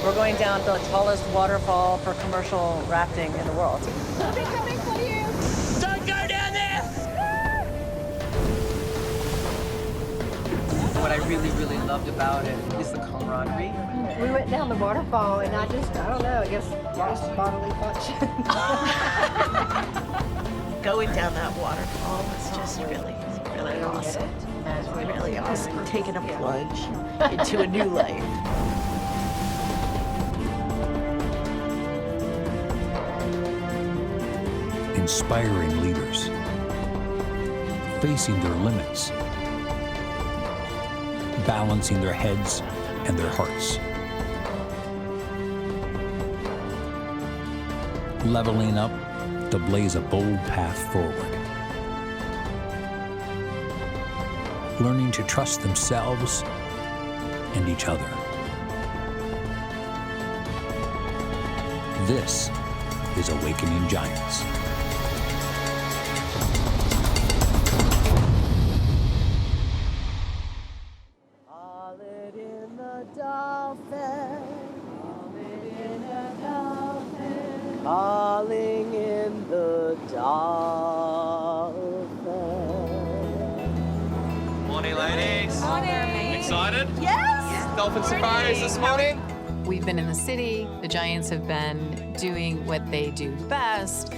We're going down the tallest waterfall for commercial rafting in the world. They're coming for you. Don't go down there! What I really, really loved about it is the camaraderie. We went down the waterfall and I don't know, I guess lost bodily function. Going down that waterfall was just really awesome. It was really awesome. Taking a plunge into a new life. Inspiring leaders, facing their limits, balancing their heads and their hearts, leveling up to blaze a bold path forward, learning to trust themselves and each other. This is Awakening Giants. Calling in the dolphins. Morning, ladies. Morning. Excited? Yes. Dolphin safaris this morning. We've been in the city. The Giants have been doing what they do best.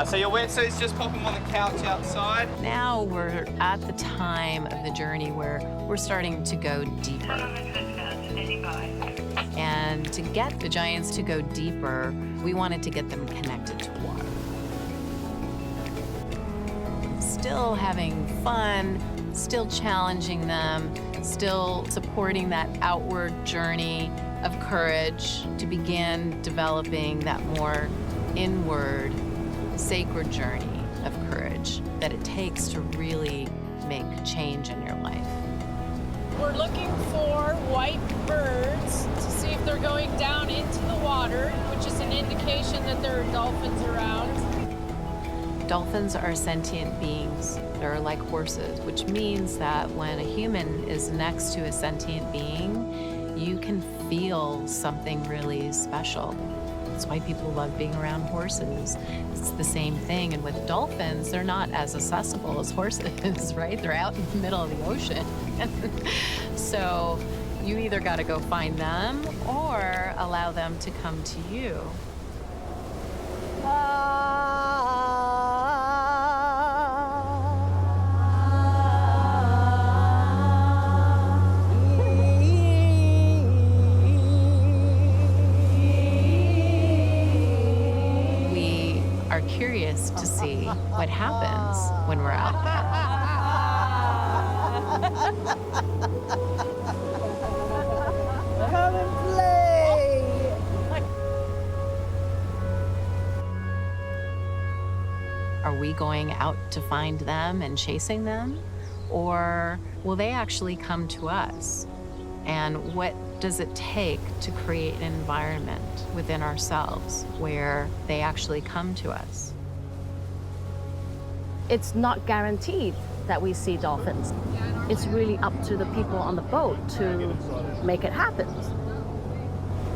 So your wetsuit's just popping on the couch outside. Now we're at the time of the journey where we're starting to go deeper. And to get the Giants to go deeper, we wanted to get them connected to water. Still having fun, still challenging them, still supporting that outward journey of courage to begin developing that more inward, sacred journey of courage that it takes to really make change in your life. We're looking for white birds to see if they're going down into the water, which is an indication that there are dolphins around. Dolphins are sentient beings. They're like horses, which means that when a human is next to a sentient being, you can feel something really special. That's why people love being around horses. It's the same thing. And with dolphins, they're not as accessible as horses, right? They're out in the middle of the ocean. So you either got to go find them or allow them to come to you. We are curious to see what happens when we're out there. Come and play! Are we going out to find them and chasing them? Or will they actually come to us? And what does it take to create an environment within ourselves where they actually come to us? It's not guaranteed that we see dolphins. It's really up to the people on the boat to make it happen.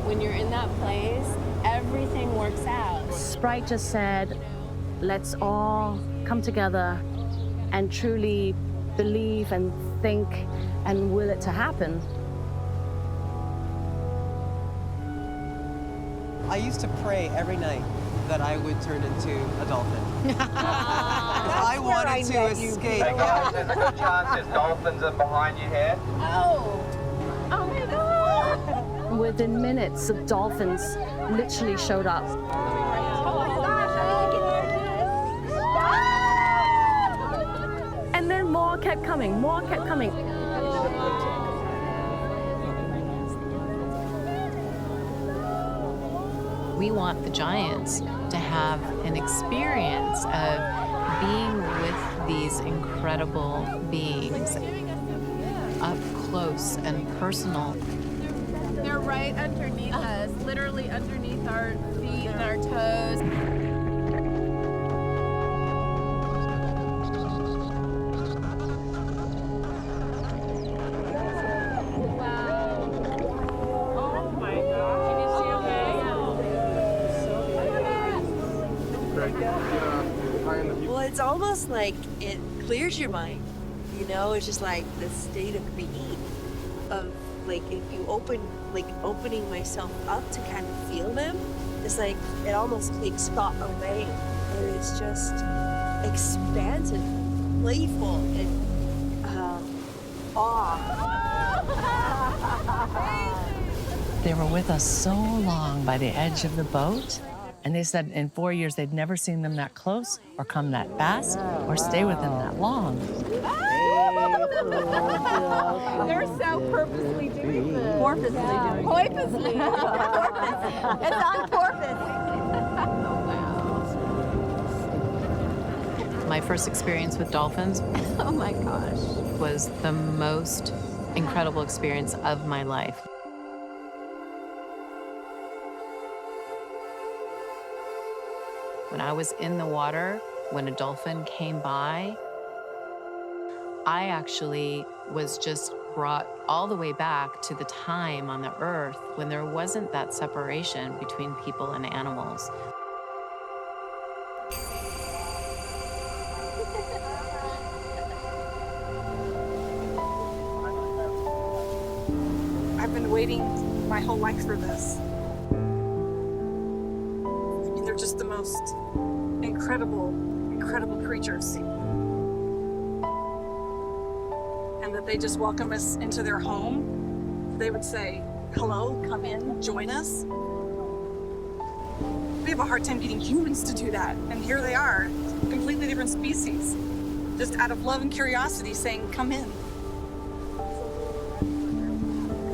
When you're in that place, everything works out. Sprite just said, let's all come together and truly believe and think and will it to happen. I used to pray every night that I would turn into a dolphin. I wanted to escape. Hey guys, there's a good chance there's dolphins are behind you here. Oh my God. Within minutes, the dolphins literally showed up. And then more kept coming, more kept coming. We want the Giants to have an experience of being with these incredible beings up close and personal. They're right underneath us, literally underneath our feet and our toes. Wow. Oh my gosh. Can you see Well, it's almost like it clears your mind. You know, it's just like the state of being, of like if you opening myself up to kind of feel them. It's like it almost takes thought away, and it's just expansive, playful, and awe. They were with us so long by the edge of the boat, and they said in 4 years they'd never seen them that close or come that fast or stay with them that long. They're so purposely doing this. Porpoisely doing it. Porpoisely. It's on purpose. My first experience with dolphins, Oh my gosh. was the most incredible experience of my life. When I was in the water, when a dolphin came by, I actually was just brought all the way back to the time on the earth when there wasn't that separation between people and animals. I've been waiting my whole life for this. I mean, they're just the most incredible creatures. And that they just welcome us into their home. They would say, hello, come in, join us. We have a hard time getting humans to do that. And here they are, completely different species. Just out of love and curiosity saying, come in.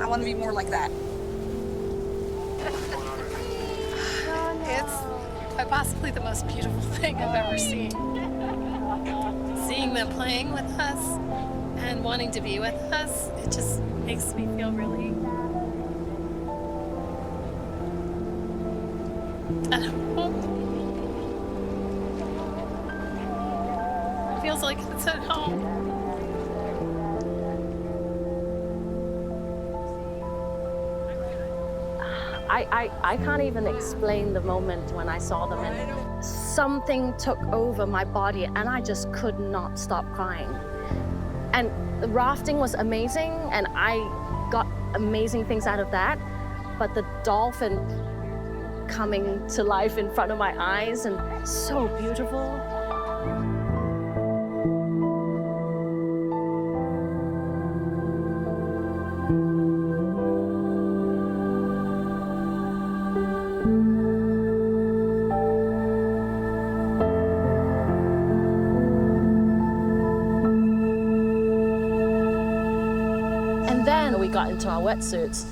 I want to be more like that. It's quite possibly the most beautiful thing I've ever seen. Seeing them playing with us and wanting to be with us, it just makes me feel really, I don't know. It feels like it's at home. I can't even explain the moment when I saw them, and something took over my body and I just could not stop crying. And the rafting was amazing and I got amazing things out of that, but the dolphin coming to life in front of my eyes, and so beautiful. We got into our wetsuits.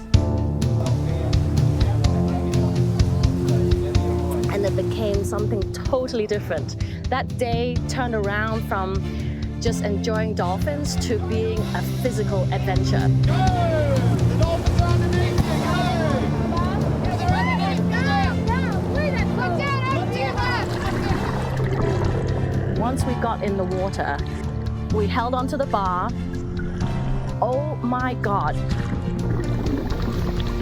And it became something totally different. That day turned around from just enjoying dolphins to being a physical adventure. Once we got in the water, we held onto the bar. Oh my God.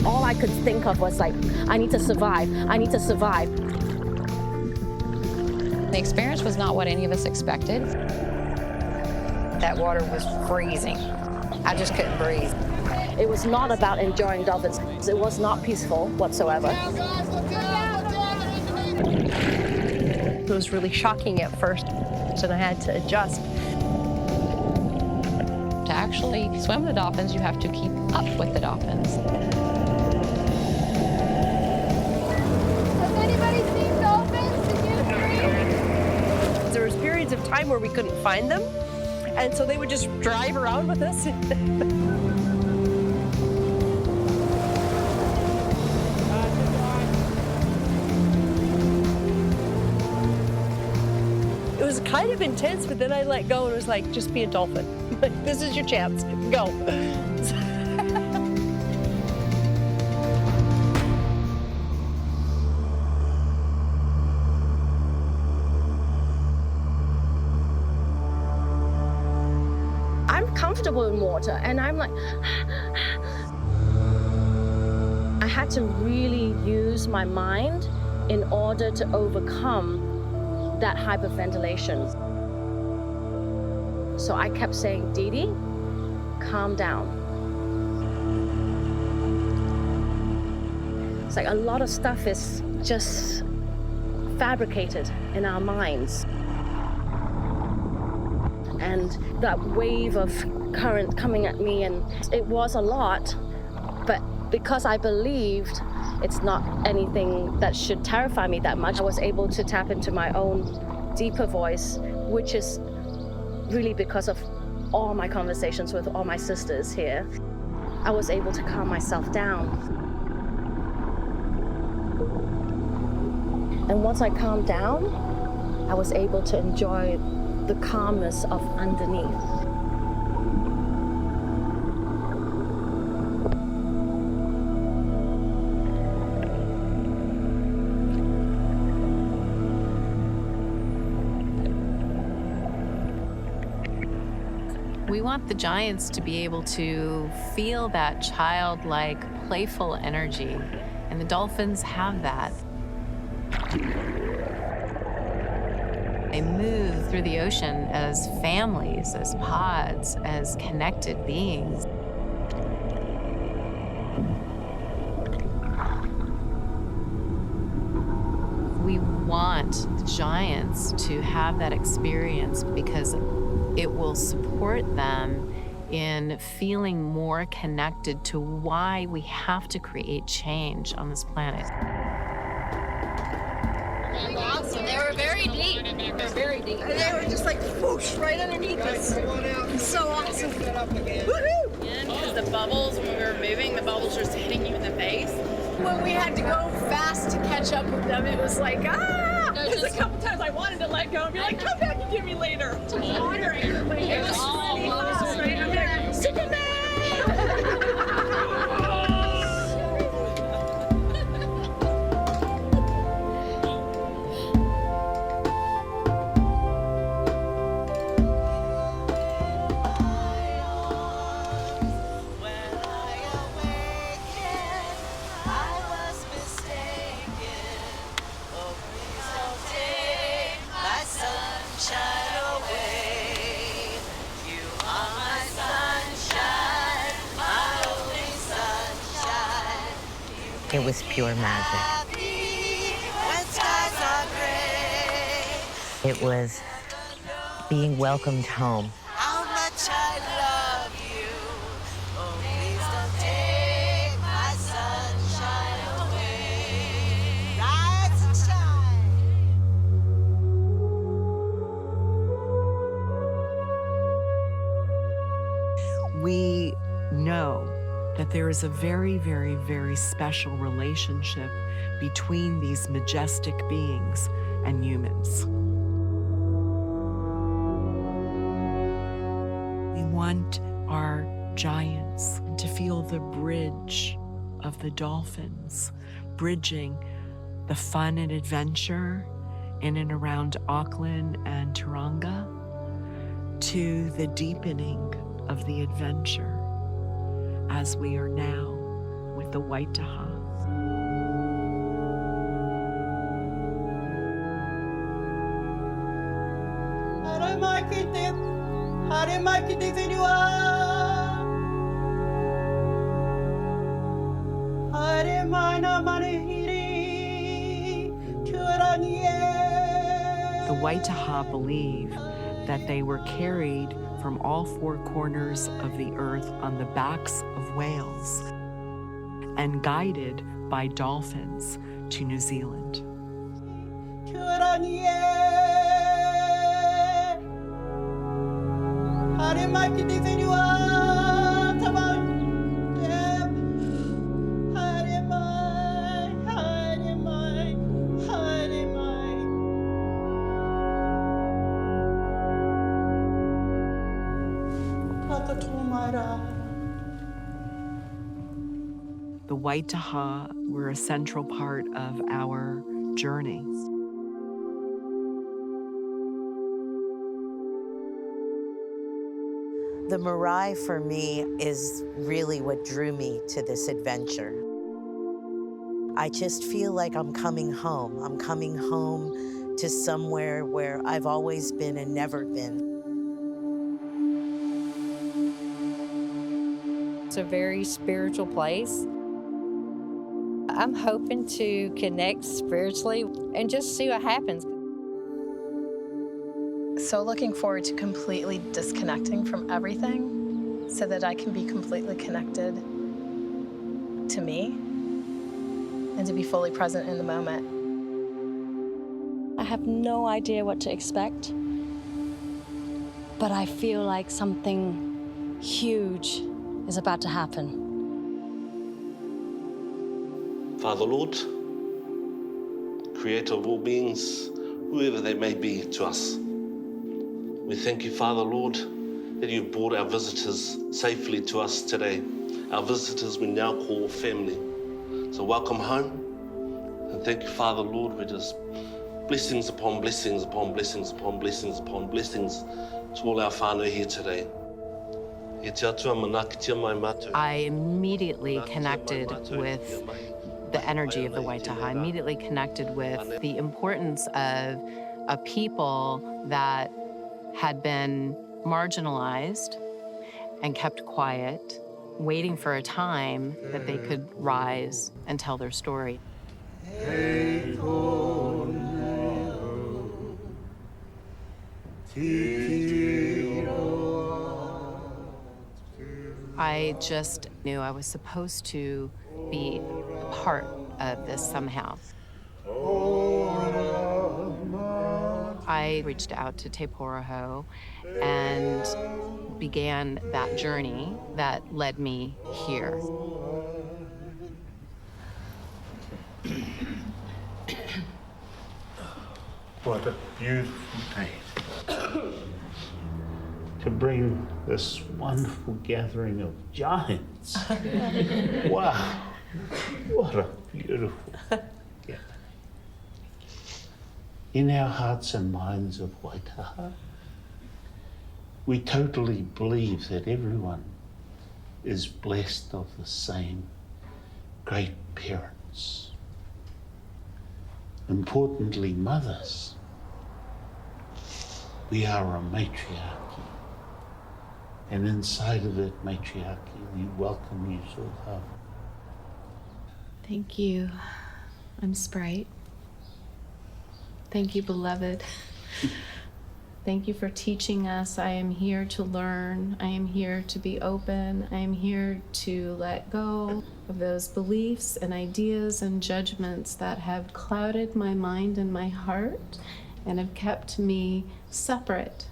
All I could think of was like, I need to survive. I need to survive. The experience was not what any of us expected. That water was freezing. I just couldn't breathe. It was not about enjoying dolphins. It was not peaceful whatsoever. It was really shocking at first, and I had to adjust. To actually swim the dolphins, you have to keep up with the dolphins. Has anybody seen dolphins? Did you agree? There was periods of time where we couldn't find them, and so they would just drive around with us. It was kind of intense, but then I let go and it was like, just be a dolphin. This is your chance. Go. I'm comfortable in water, and I'm like, I had to really use my mind in order to overcome that hyperventilation. So I kept saying, Dee Dee, calm down. It's like a lot of stuff is just fabricated in our minds. And that wave of current coming at me, and it was a lot, but because I believed it's not anything that should terrify me that much, I was able to tap into my own deeper voice, which is really because of all my conversations with all my sisters here. I was able to calm myself down. And once I calmed down, I was able to enjoy the calmness of underneath. We want the giants to be able to feel that childlike, playful energy, and the dolphins have that. They move through the ocean as families, as pods, as connected beings. We want the giants to have that experience because it will support them in feeling more connected to why we have to create change on this planet. Awesome. They were very deep. They're very deep. And they were just like whoosh right underneath us. So awesome. Woohoo! Because the bubbles, when we were moving, the bubbles were just hitting you in the face. When we had to go fast to catch up with them, it was like, ah! There's a couple times I wanted to let go and be like, come back and get me later. Water everybody. It was all fast, right? I'm like, Superman! It was pure magic. It was being welcomed home. How much I love you. Oh, please don't take my sunshine away. Rise and shine. We know that there is a very, very, very special relationship between these majestic beings and humans. We want our giants to feel the bridge of the dolphins, bridging the fun and adventure in and around Auckland and Tauranga to the deepening of the adventure as we are now with the white taha. The white taha believe that they were carried from all four corners of the earth on the backs of whales and guided by dolphins to New Zealand. The white taha were a central part of our journey. The marae for me is really what drew me to this adventure. I just feel like I'm coming home. I'm coming home to somewhere where I've always been and never been. It's a very spiritual place. I'm hoping to connect spiritually and just see what happens. So looking forward to completely disconnecting from everything so that I can be completely connected to me and to be fully present in the moment. I have no idea what to expect, but I feel like something huge is about to happen. Father Lord, creator of all beings, whoever they may be to us, we thank you, Father Lord, that you've brought our visitors safely to us today. Our visitors we now call family. So welcome home, and thank you, Father Lord. We're just blessings upon blessings upon blessings upon blessings upon blessings to all our whānau here today. I immediately connected with the energy of the Waitaha. I immediately connected with the importance of a people that had been marginalized and kept quiet, waiting for a time that they could rise and tell their story. I just knew I was supposed to be a part of this somehow. I reached out to Te Poroho and began that journey that led me here. What a beautiful day to bring this wonderful gathering of giants. Wow, what a beautiful gathering. In our hearts and minds of Waitaha, we totally believe that everyone is blessed of the same great parents. Importantly, mothers. We are a matriarchy. And inside of that matriarchy, we welcome you so hard. Thank you. I'm Sprite. Thank you, beloved. Thank you for teaching us. I am here to learn. I am here to be open. I am here to let go of those beliefs and ideas and judgments that have clouded my mind and my heart and have kept me separate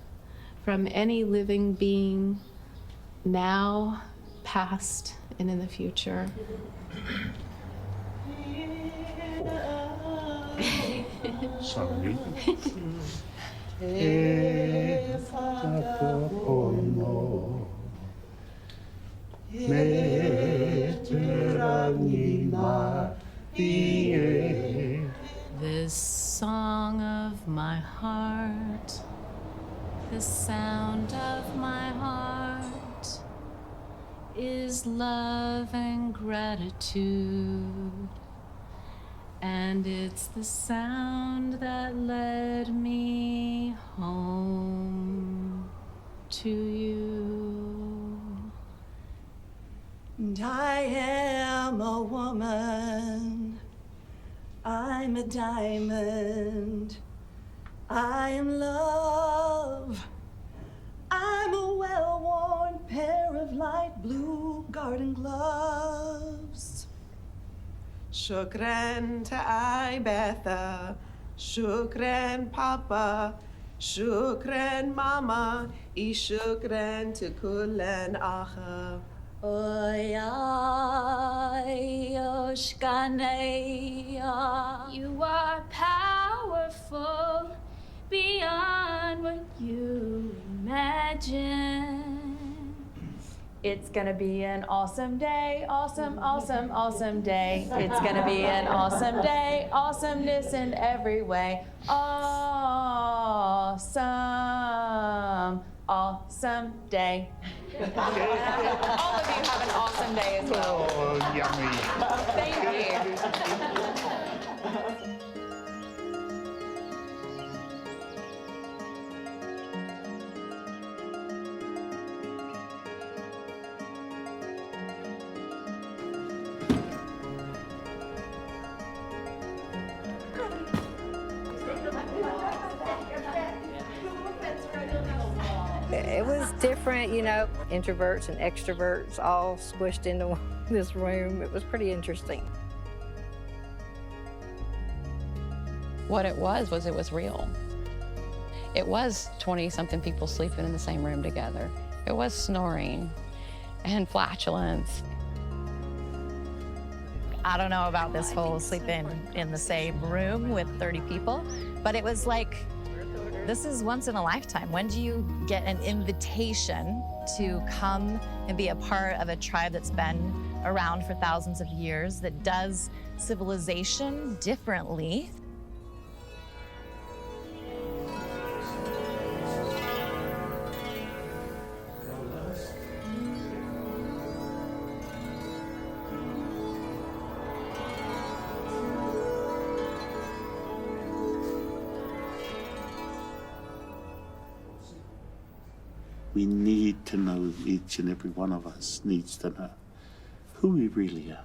from any living being now, past, and in the future. Sorry. This song of my heart, the sound of my heart, is love and gratitude. And it's the sound that led me home to you. And I am a woman. I'm a diamond. I am love. I'm a well-worn pair of light blue garden gloves. Shukran to I, Betha. Shukran, Papa. Shukran, Mama. I shukran to Kulan Acha. You are powerful beyond what you imagine. It's gonna be an awesome day, awesome, awesome, awesome day. It's gonna be an awesome day, awesomeness in every way. Awesome, awesome day. All of you have an awesome day as well. Oh, yummy. Thank you. It was different, you know, introverts and extroverts all squished into this room. It was pretty interesting. What it was real. It was 20-something people sleeping in the same room together. It was snoring and flatulence. I don't know about this whole sleeping in the same room with 30 people, but it was like, this is once in a lifetime. When do you get an invitation to come and be a part of a tribe that's been around for thousands of years, that does civilization differently? We need to know, each and every one of us needs to know who we really are.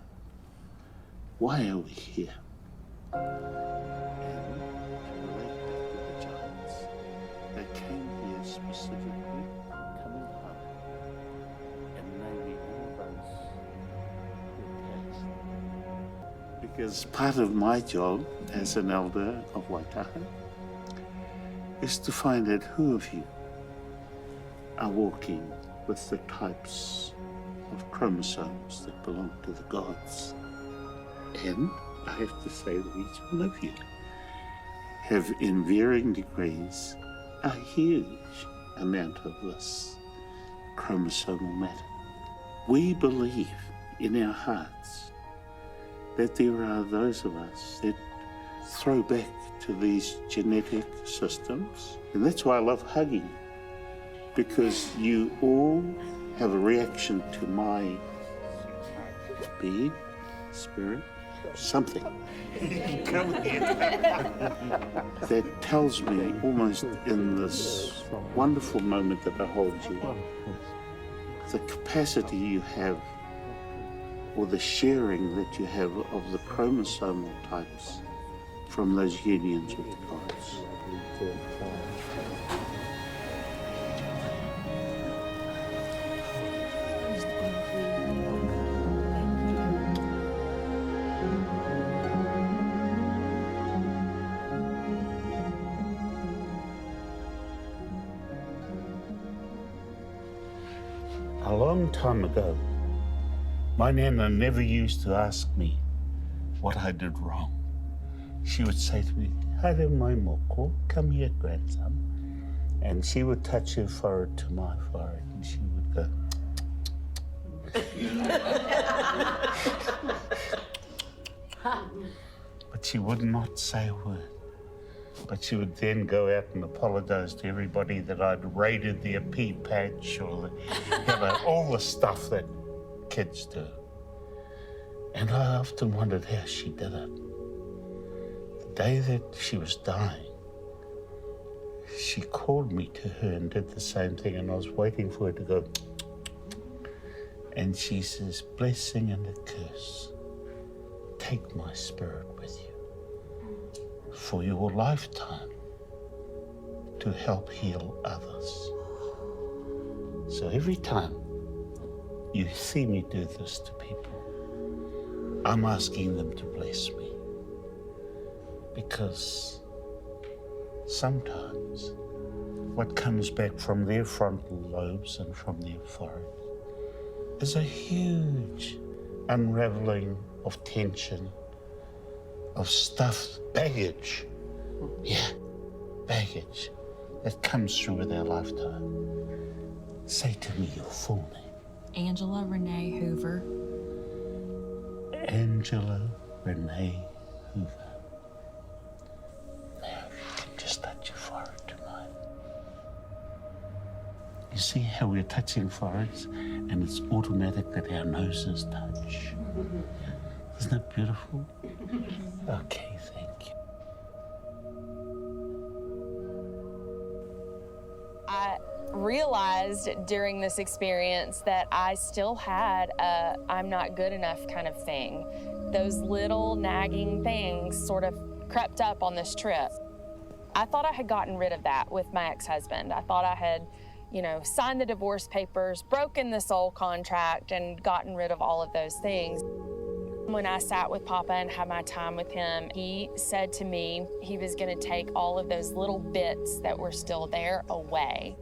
Why are we here? And to relate that to the giants, they came here specifically coming home and naming all those who passed. Because part of my job as an elder of Waitaha is to find out who of you are walking with the types of chromosomes that belong to the gods. And I have to say that each one of you have, in varying degrees, a huge amount of this chromosomal matter. We believe in our hearts that there are those of us that throw back to these genetic systems. And that's why I love hugging you, because you all have a reaction to my being, spirit, something that tells me almost in this wonderful moment that I hold you, the capacity you have, or the sharing that you have of the chromosomal types from those unions with the gods. A long time ago, my Nana never used to ask me what I did wrong. She would say to me, "Haere mai moko, come here, grandson." And she would touch her forehead to my forehead, and she would go, but she would not say a word. But she would then go out and apologize to everybody that I'd raided their pea patch or all the stuff that kids do. And I often wondered how she did it. The day that she was dying, she called me to her and did the same thing, and I was waiting for her to go, and she says, "Blessing and a curse, take my spirit with you for your lifetime to help heal others." So every time you see me do this to people, I'm asking them to bless me, because sometimes what comes back from their frontal lobes and from their forehead is a huge unraveling of tension, of stuff, baggage. Yeah, baggage that comes through with our lifetime. Say to me your full name. Angela Renee Hoover. Angela Renee Hoover. Now you can just touch your forehead to mine. You see how we're touching foreheads and it's automatic that our noses touch? Isn't that beautiful? Okay, thank you. I realized during this experience that I still had a I'm not good enough kind of thing. Those little nagging things sort of crept up on this trip. I thought I had gotten rid of that with my ex-husband. I thought I had you know, signed the divorce papers, broken the soul contract, and gotten rid of all of those things. When I sat with Papa and had my time with him, he said to me he was going to take all of those little bits that were still there away.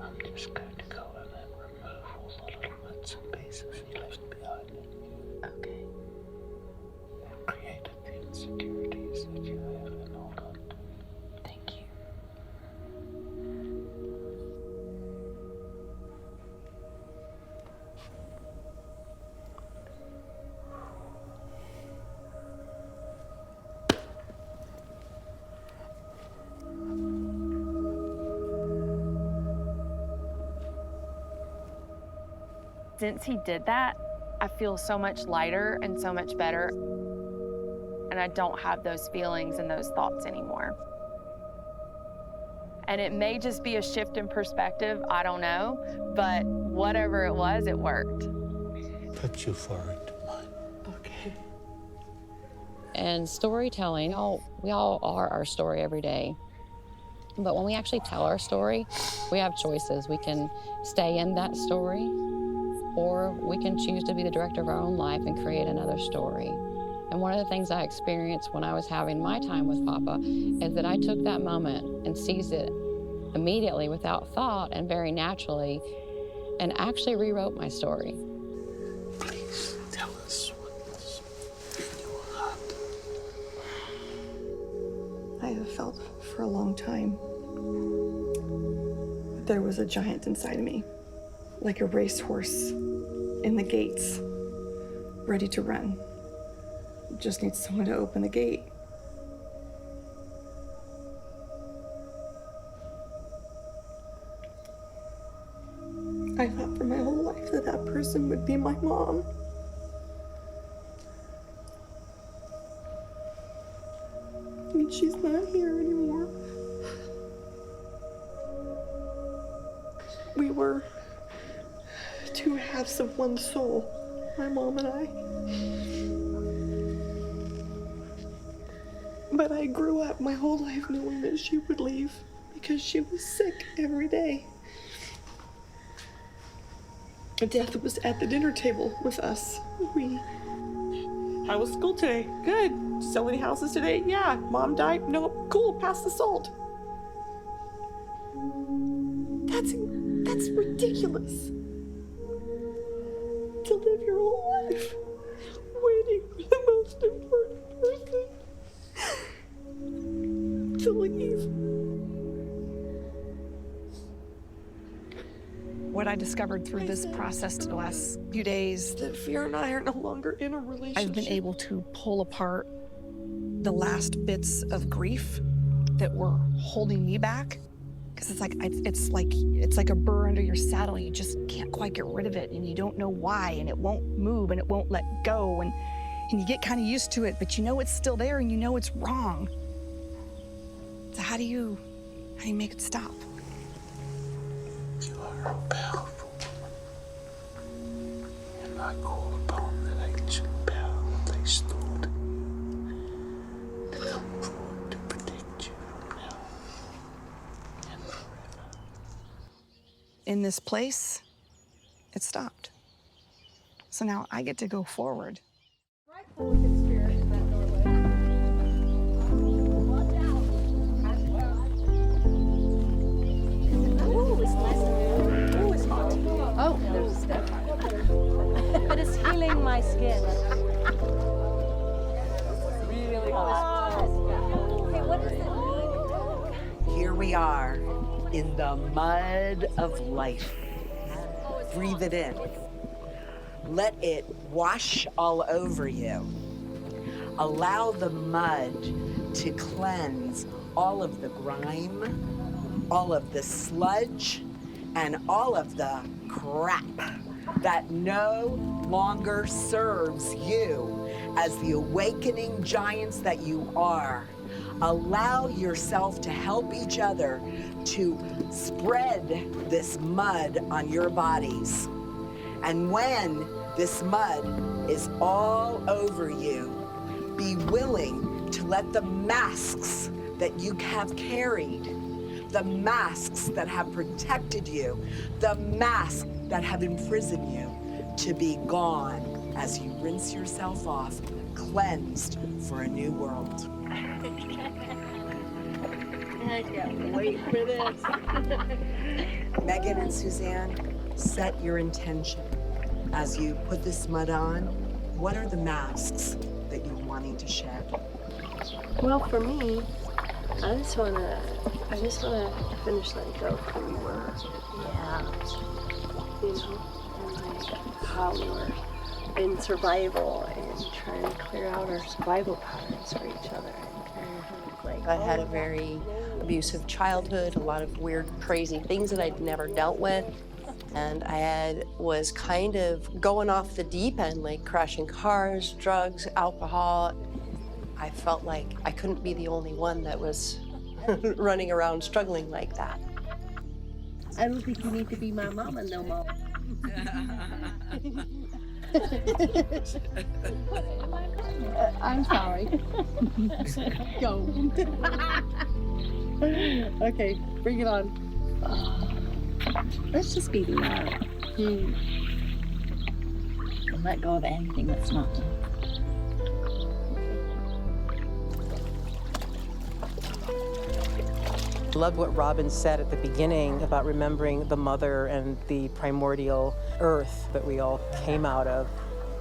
I'm just going to go in and remove all the little bits and pieces you left behind in you. Okay. And created the insecurities that you have and hold on to. Thank you. Since he did that, I feel so much lighter and so much better. And I don't have those feelings and those thoughts anymore. And it may just be a shift in perspective, I don't know, but whatever it was, it worked. Put your forehead to mine. Okay. And storytelling, we all are our story every day. But when we actually tell our story, we have choices. We can stay in that story, or we can choose to be the director of our own life and create another story. And one of the things I experienced when I was having my time with Papa is that I took that moment and seized it immediately without thought and very naturally, and actually rewrote my story. Please tell us what's in your heart. I have felt for a long time that there was a giant inside of me, like a racehorse in the gates, ready to run. Just needs someone to open the gate. I thought for my whole life that that person would be my mom. And she's not here anymore. We were two halves of one soul, my mom and I. But I grew up my whole life knowing that she would leave because she was sick every day. Death was at the dinner table with us. How was school today? Good. Sell any houses today? Yeah. Mom died? Nope. Cool. Pass the salt. That's ridiculous. To live your whole life waiting for the most important person to leave. What I discovered through this process the last few days, that Fear and I are no longer in a relationship. I've been able to pull apart the last bits of grief that were holding me back. Because it's like a burr under your saddle. You just can't quite get rid of it, and you don't know why, and it won't move, and it won't let go, and you get kind of used to it, but you know it's still there, and you know it's wrong. So how do you make it stop? You are a powerful woman, and I call upon that ancient power that they stored to come forward to protect you from now and forever. In this place, it stopped. So now I get to go forward. Oh, there's a step. But it's healing my skin. Really hot. Okay, what does it mean? Here we are in the mud of life. Breathe it in. Let it wash all over you. Allow the mud to cleanse all of the grime, all of the sludge, and all of the crap that no longer serves you as the awakening giants that you are. Allow yourself to help each other to spread this mud on your bodies. And when this mud is all over you, be willing to let the masks that you have carried, the masks that have protected you, the masks that have imprisoned you, to be gone as you rinse yourself off, cleansed for a new world. I can't wait for this. Megan and Suzanne, set your intention. As you put this mud on, what are the masks that you're wanting to shed? Well, for me, I just wanna finish letting go of who we were. Yeah. You know, and like how we were in survival and trying to clear out our survival patterns for each other. I had a very abusive childhood, a lot of weird, crazy things that I'd never dealt with. And I was kind of going off the deep end, like crashing cars, drugs, alcohol. I felt like I couldn't be the only one that was running around struggling like that. I don't think you need to be my mama no more. I'm sorry. Go. Okay, bring it on. Let's just be love. And let go of anything that's not love. I loved what Robin said at the beginning about remembering the mother and the primordial earth that we all came out of,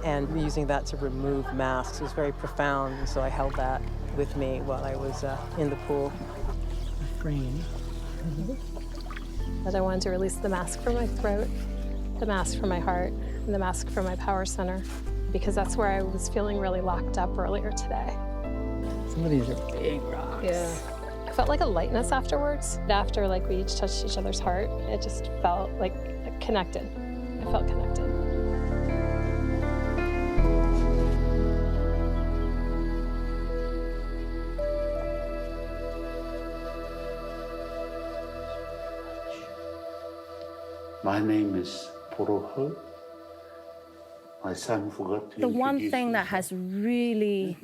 and using that to remove masks. It was very profound, and so I held that with me while I was in the pool. That I wanted to release the mask from my throat, the mask from my heart, and the mask from my power center, because that's where I was feeling really locked up earlier today. Some of these are big rocks. Yeah. I felt like a lightness afterwards. After like we each touched each other's heart, it just felt like connected. I felt connected. My name is Poroho. My son forgot to The one introduce thing that has really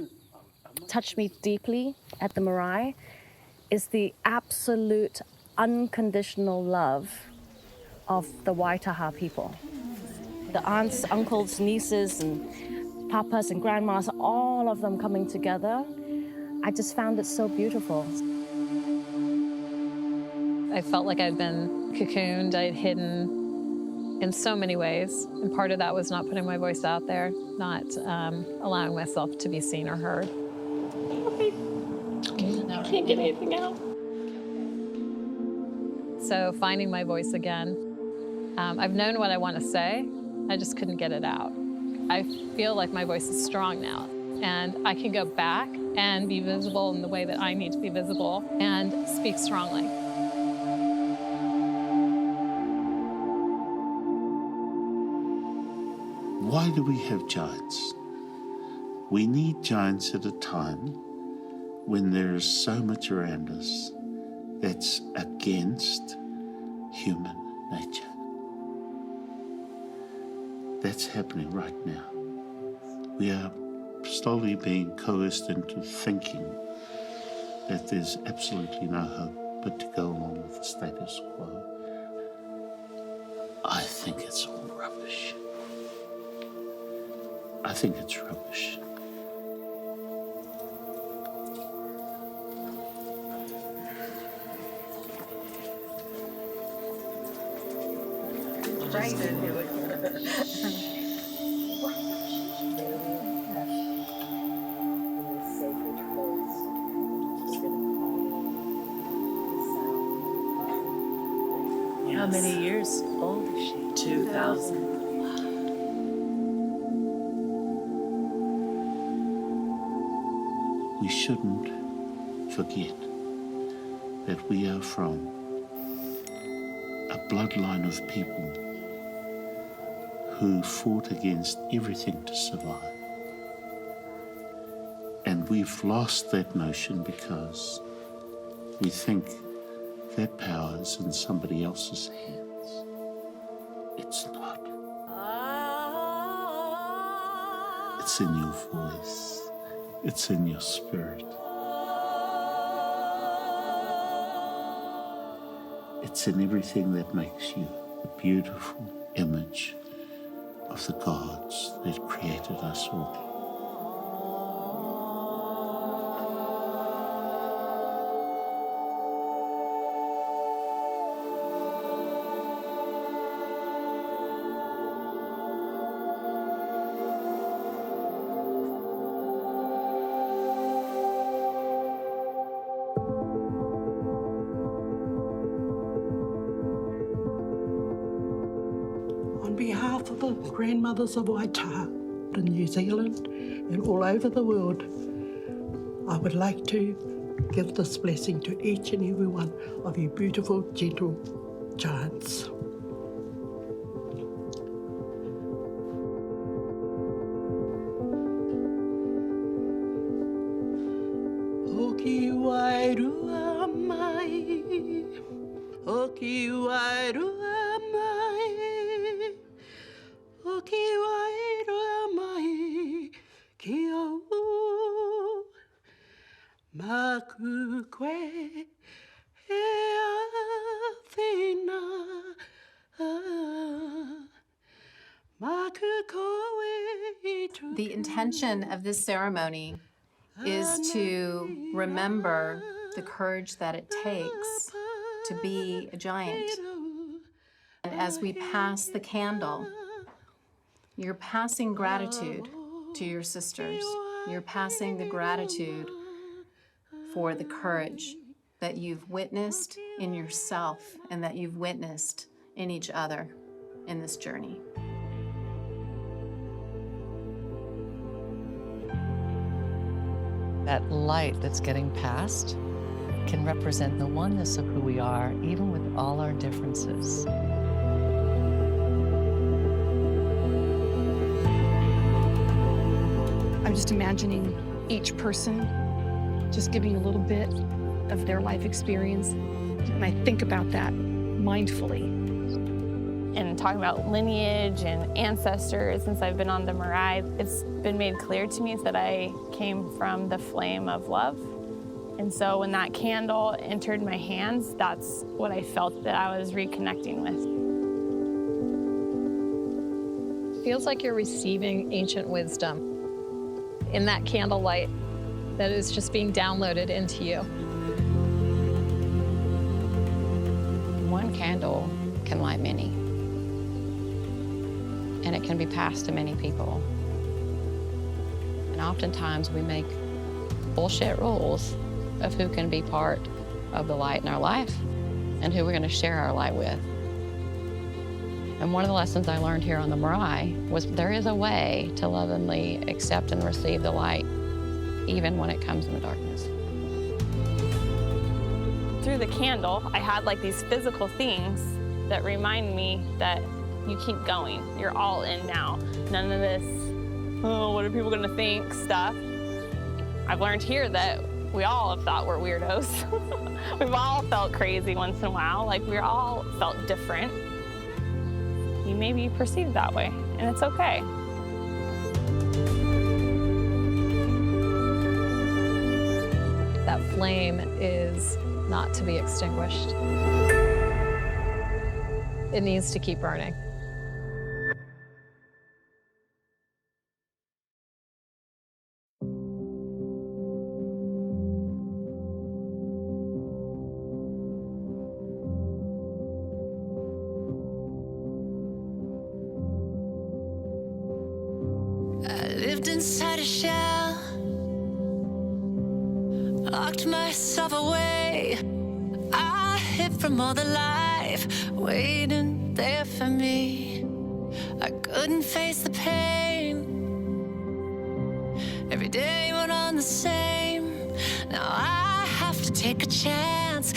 touched me deeply at the Marae is the absolute unconditional love of the Waitaha people. The aunts, uncles, nieces, and papas and grandmas, all of them coming together. I just found it so beautiful. I felt like I'd been cocooned, I'd hidden in so many ways. And part of that was not putting my voice out there, not allowing myself to be seen or heard. Can't get anything out. So finding my voice again. I've known what I want to say, I just couldn't get it out. I feel like my voice is strong now, and I can go back and be visible in the way that I need to be visible and speak strongly. Why do we have giants? We need giants at a time when there is so much around us that's against human nature. That's happening right now. We are slowly being coerced into thinking that there's absolutely no hope but to go along with the status quo. I think it's all rubbish. I think it's rubbish. How many years old is she? 2,000. We shouldn't forget that we are from a bloodline of people who fought against everything to survive. And we've lost that notion because we think that power is in somebody else's hands. It's not. It's in your voice. It's in your spirit. It's in everything that makes you a beautiful image of the gods that created us all. On behalf of the grandmothers of Waitaha in New Zealand and all over the world, I would like to give this blessing to each and every one of you beautiful, gentle giants. Oki wairua mai, oki wairua mai, oki wairua mai, ki au maku koe e awhina, maku koe I tu. The intention of this ceremony is to remember the courage that it takes to be a giant. And as we pass the candle, you're passing gratitude to your sisters. You're passing the gratitude for the courage that you've witnessed in yourself and that you've witnessed in each other in this journey. That light that's getting passed can represent the oneness of who we are, even with all our differences. I'm just imagining each person just giving a little bit of their life experience. And I think about that mindfully. And talking about lineage and ancestors, since I've been on the Marae, it's been made clear to me that I came from the flame of love. And so when that candle entered my hands, that's what I felt that I was reconnecting with. Feels like you're receiving ancient wisdom in that candlelight that is just being downloaded into you. One candle can light many, and it can be passed to many people. And oftentimes we make bullshit rules of who can be part of the light in our life and who we're going to share our light with. And one of the lessons I learned here on the Marae was there is a way to lovingly accept and receive the light, even when it comes in the darkness. Through the candle, I had like these physical things that remind me that you keep going. You're all in now. None of this, oh, what are people gonna think stuff. I've learned here that we all have thought we're weirdos. We've all felt crazy once in a while. Like we all felt different. You may be perceived that way, and it's okay. That flame is not to be extinguished. It needs to keep burning. I lived inside a shell, locked myself away. I hid from all the life waiting there for me. I couldn't face the pain. Every day went on the same. Now I have to take a chance